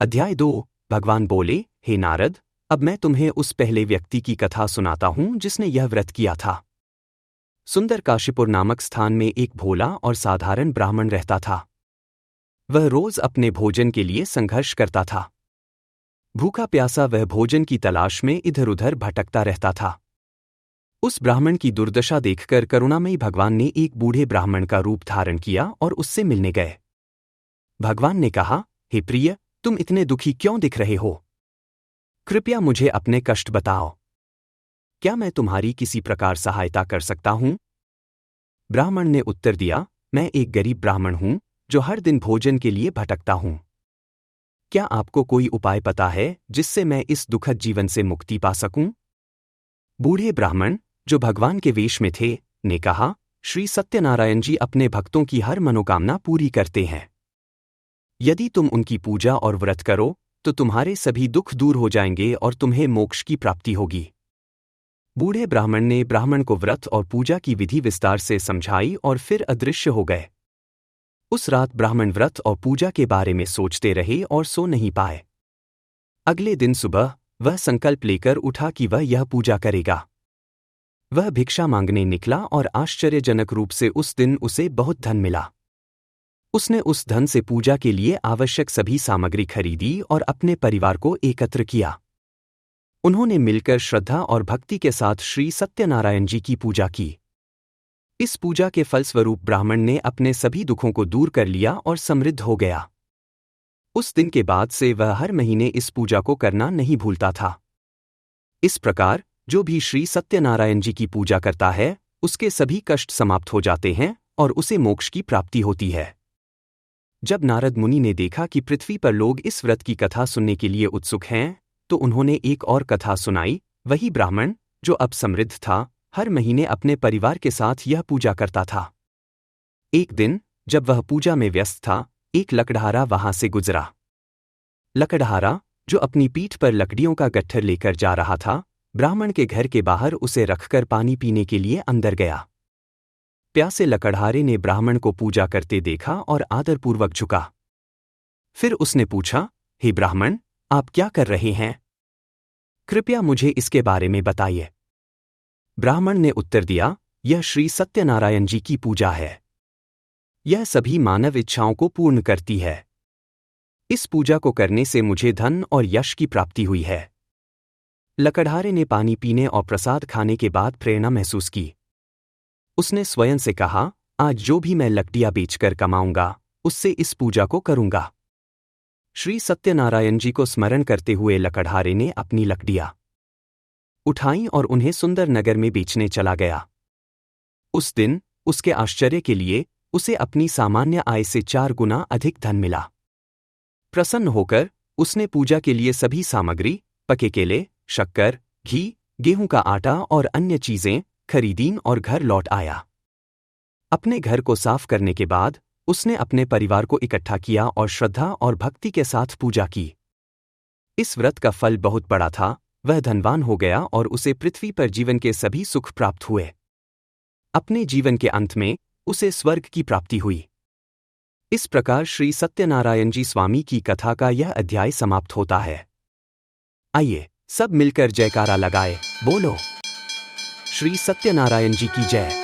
अध्याय 2। भगवान बोले, हे नारद, अब मैं तुम्हें उस पहले व्यक्ति की कथा सुनाता हूं जिसने यह व्रत किया था। सुंदर काशीपुर नामक स्थान में एक भोला और साधारण ब्राह्मण रहता था। वह रोज अपने भोजन के लिए संघर्ष करता था। भूखा प्यासा वह भोजन की तलाश में इधर उधर भटकता रहता था। उस ब्राह्मण की दुर्दशा देखकर करुणामयी भगवान ने एक बूढ़े ब्राह्मण का रूप धारण किया और उससे मिलने गए। भगवान ने कहा, हे प्रिय, तुम इतने दुखी क्यों दिख रहे हो? कृपया मुझे अपने कष्ट बताओ। क्या मैं तुम्हारी किसी प्रकार सहायता कर सकता हूं? ब्राह्मण ने उत्तर दिया, मैं एक गरीब ब्राह्मण हूं जो हर दिन भोजन के लिए भटकता हूं। क्या आपको कोई उपाय पता है जिससे मैं इस दुखद जीवन से मुक्ति पा सकूं? बूढ़े ब्राह्मण, जो भगवान के वेश में थे, ने कहा, श्री सत्यनारायण जी अपने भक्तों की हर मनोकामना पूरी करते हैं। यदि तुम उनकी पूजा और व्रत करो तो तुम्हारे सभी दुख दूर हो जाएंगे और तुम्हें मोक्ष की प्राप्ति होगी। बूढ़े ब्राह्मण ने ब्राह्मण को व्रत और पूजा की विधि विस्तार से समझाई और फिर अदृश्य हो गए। उस रात ब्राह्मण व्रत और पूजा के बारे में सोचते रहे और सो नहीं पाए। अगले दिन सुबह वह संकल्प लेकर उठा कि वह यह पूजा करेगा। वह भिक्षा मांगने निकला और आश्चर्यजनक रूप से उस दिन उसे बहुत धन मिला। उसने उस धन से पूजा के लिए आवश्यक सभी सामग्री खरीदी और अपने परिवार को एकत्र किया। उन्होंने मिलकर श्रद्धा और भक्ति के साथ श्री सत्यनारायण जी की पूजा की। इस पूजा के फलस्वरूप ब्राह्मण ने अपने सभी दुखों को दूर कर लिया और समृद्ध हो गया। उस दिन के बाद से वह हर महीने इस पूजा को करना नहीं भूलता था। इस प्रकार जो भी श्री सत्यनारायण जी की पूजा करता है, उसके सभी कष्ट समाप्त हो जाते हैं और उसे मोक्ष की प्राप्ति होती है। जब नारद मुनि ने देखा कि पृथ्वी पर लोग इस व्रत की कथा सुनने के लिए उत्सुक हैं, तो उन्होंने एक और कथा सुनाई। वही ब्राह्मण, जो अब समृद्ध था, हर महीने अपने परिवार के साथ यह पूजा करता था। एक दिन जब वह पूजा में व्यस्त था, एक लकड़हारा वहां से गुजरा। लकड़हारा, जो अपनी पीठ पर लकड़ियों का गट्ठर लेकर जा रहा था, ब्राह्मण के घर के बाहर उसे रखकर पानी पीने के लिए अंदर गया। प्यासे लकड़हारे ने ब्राह्मण को पूजा करते देखा और आदरपूर्वक झुका। फिर उसने पूछा, हे ब्राह्मण, आप क्या कर रहे हैं? कृपया मुझे इसके बारे में बताइए। ब्राह्मण ने उत्तर दिया, यह श्री सत्यनारायण जी की पूजा है। यह सभी मानव इच्छाओं को पूर्ण करती है। इस पूजा को करने से मुझे धन और यश की प्राप्ति हुई है। लकड़हारे ने पानी पीने और प्रसाद खाने के बाद प्रेरणा महसूस की। उसने स्वयं से कहा, आज जो भी मैं लकड़ियां बेचकर कमाऊंगा, उससे इस पूजा को करूंगा। श्री सत्यनारायण जी को स्मरण करते हुए लकड़हारे ने अपनी लकड़ियां उठाईं और उन्हें सुंदर नगर में बेचने चला गया। उस दिन उसके आश्चर्य के लिए उसे अपनी सामान्य आय से 4 गुना अधिक धन मिला। प्रसन्न होकर उसने पूजा के लिए सभी सामग्री, पके केले, शक्कर, घी, गेहूं का आटा और अन्य चीजें खरीदीं और घर लौट आया। अपने घर को साफ करने के बाद उसने अपने परिवार को इकट्ठा किया और श्रद्धा और भक्ति के साथ पूजा की। इस व्रत का फल बहुत बड़ा था। वह धनवान हो गया और उसे पृथ्वी पर जीवन के सभी सुख प्राप्त हुए। अपने जीवन के अंत में उसे स्वर्ग की प्राप्ति हुई। इस प्रकार श्री सत्यनारायण जी स्वामी की कथा का यह अध्याय समाप्त होता है। आइए सब मिलकर जयकारा लगाए, बोलो श्री सत्यनारायण जी की जय।